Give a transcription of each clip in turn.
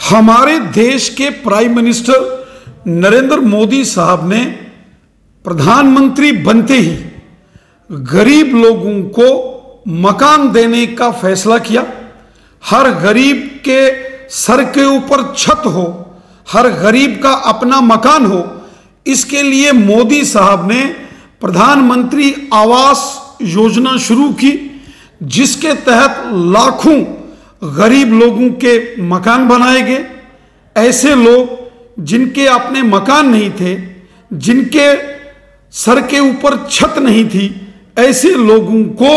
हमारे देश के प्राइम मिनिस्टर नरेंद्र मोदी साहब ने प्रधानमंत्री बनते ही गरीब लोगों को मकान देने का फैसला किया। हर गरीब के सर के ऊपर छत हो, हर गरीब का अपना मकान हो, इसके लिए मोदी साहब ने प्रधानमंत्री आवास योजना शुरू की, जिसके तहत लाखों गरीब लोगों के मकान बनाए गए। ऐसे लोग जिनके अपने मकान नहीं थे, जिनके सर के ऊपर छत नहीं थी, ऐसे लोगों को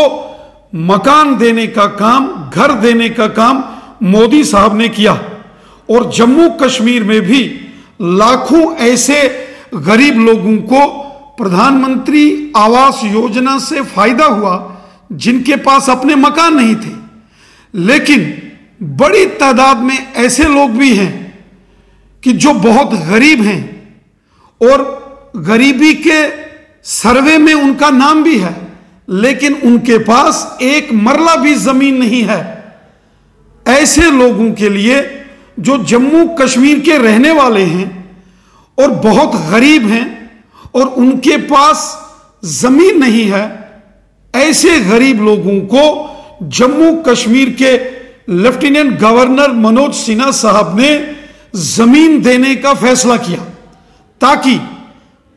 मकान देने का काम, घर देने का काम मोदी साहब ने किया। और जम्मू कश्मीर में भी लाखों ऐसे गरीब लोगों को प्रधानमंत्री आवास योजना से फायदा हुआ जिनके पास अपने मकान नहीं थे। लेकिन बड़ी तादाद में ऐसे लोग भी हैं कि जो बहुत गरीब हैं और गरीबी के सर्वे में उनका नाम भी है, लेकिन उनके पास एक मरला भी जमीन नहीं है। ऐसे लोगों के लिए जो जम्मू कश्मीर के रहने वाले हैं और बहुत गरीब हैं और उनके पास जमीन नहीं है, ऐसे गरीब लोगों को जम्मू कश्मीर के लेफ्टिनेंट गवर्नर मनोज सिन्हा साहब ने जमीन देने का फैसला किया, ताकि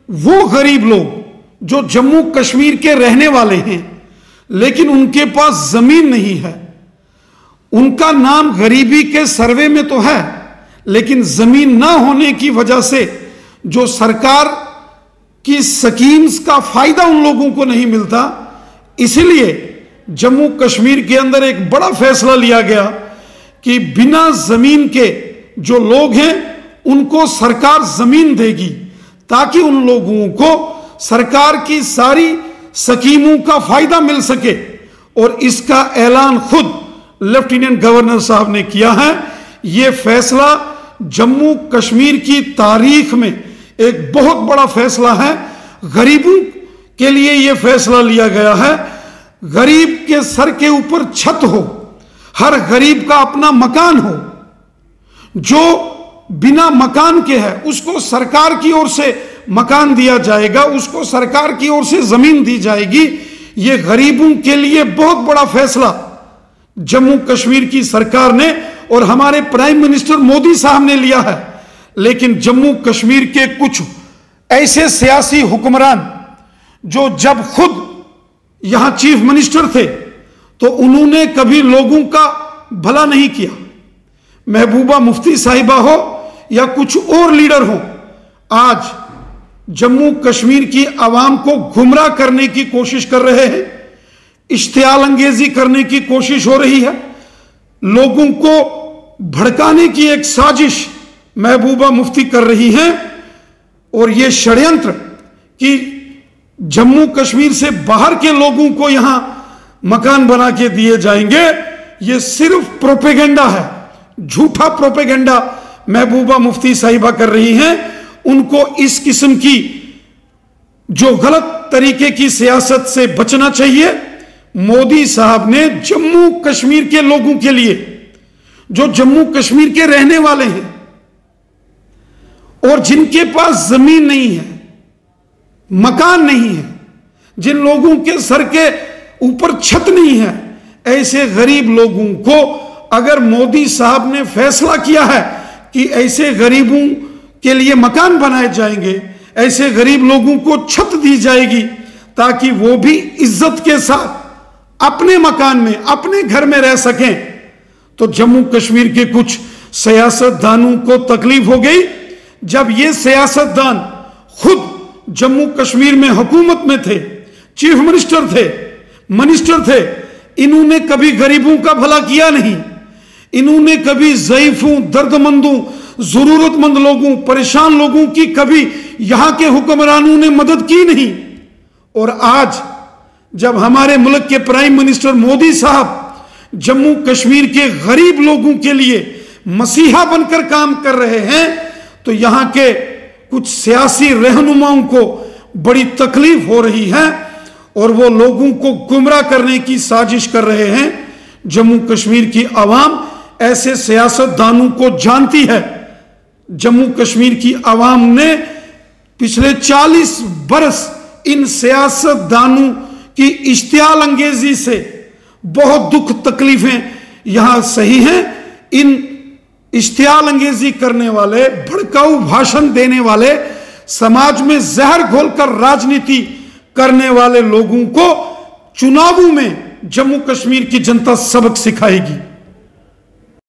वो गरीब लोग जो जम्मू कश्मीर के रहने वाले हैं लेकिन उनके पास जमीन नहीं है, उनका नाम गरीबी के सर्वे में तो है, लेकिन जमीन ना होने की वजह से जो सरकार की स्कीम्स का फायदा उन लोगों को नहीं मिलता, इसलिए जम्मू कश्मीर के अंदर एक बड़ा फैसला लिया गया कि बिना जमीन के जो लोग हैं उनको सरकार जमीन देगी, ताकि उन लोगों को सरकार की सारी स्कीमों का फायदा मिल सके। और इसका ऐलान खुद लेफ्टिनेंट गवर्नर साहब ने किया है। यह फैसला जम्मू कश्मीर की तारीख में एक बहुत बड़ा फैसला है। गरीबों के लिए यह फैसला लिया गया है। गरीब के सर के ऊपर छत हो, हर गरीब का अपना मकान हो, जो बिना मकान के है उसको सरकार की ओर से मकान दिया जाएगा, उसको सरकार की ओर से जमीन दी जाएगी। यह गरीबों के लिए बहुत बड़ा फैसला जम्मू कश्मीर की सरकार ने और हमारे प्राइम मिनिस्टर मोदी साहब ने लिया है। लेकिन जम्मू कश्मीर के कुछ ऐसे सियासी हुक्मरान जो जब खुद यहां चीफ मिनिस्टर थे तो उन्होंने कभी लोगों का भला नहीं किया। महबूबा मुफ्ती साहिबा हो या कुछ और लीडर हो, आज जम्मू कश्मीर की आवाम को गुमराह करने की कोशिश कर रहे हैं, इश्तियाल अंगेजी करने की कोशिश हो रही है, लोगों को भड़काने की एक साजिश महबूबा मुफ्ती कर रही हैं। और यह षड्यंत्र कि जम्मू कश्मीर से बाहर के लोगों को यहां मकान बना के दिए जाएंगे, यह सिर्फ प्रोपेगेंडा है, झूठा प्रोपेगेंडा महबूबा मुफ्ती साहिबा कर रही हैं। उनको इस किस्म की जो गलत तरीके की सियासत से बचना चाहिए। मोदी साहब ने जम्मू कश्मीर के लोगों के लिए, जो जम्मू कश्मीर के रहने वाले हैं और जिनके पास जमीन नहीं है, मकान नहीं है, जिन लोगों के सर के ऊपर छत नहीं है, ऐसे गरीब लोगों को अगर मोदी साहब ने फैसला किया है कि ऐसे गरीबों के लिए मकान बनाए जाएंगे, ऐसे गरीब लोगों को छत दी जाएगी, ताकि वो भी इज्जत के साथ अपने मकान में, अपने घर में रह सकें, तो जम्मू कश्मीर के कुछ सियासतदानों को तकलीफ हो गई। जब ये सियासतदान खुद जम्मू कश्मीर में हुकूमत में थे, चीफ मिनिस्टर थे, इन्होंने कभी गरीबों का भला किया नहीं। इन्होंने कभी ज़ईफों, दर्दमंदों, जरूरतमंद लोगों, परेशान लोगों की कभी यहां के हुक्मरानों ने मदद की नहीं। और आज जब हमारे मुल्क के प्राइम मिनिस्टर मोदी साहब जम्मू कश्मीर के गरीब लोगों के लिए मसीहा बनकर काम कर रहे हैं, तो यहां के कुछ सियासी रहनुमाओं को बड़ी तकलीफ हो रही है और वो लोगों को गुमराह करने की साजिश कर रहे हैं। जम्मू कश्मीर की आवाम ऐसे सियासतदानों को जानती है। जम्मू कश्मीर की आवाम ने पिछले 40 बरस इन सियासतदानों की इश्तियाल अंगेजी से बहुत दुख तकलीफें यहां सही हैं। इन इश्तियाल अंगेजी करने वाले, भड़काऊ भाषण देने वाले, समाज में जहर घोलकर राजनीति करने वाले लोगों को चुनावों में जम्मू कश्मीर की जनता सबक सिखाएगी।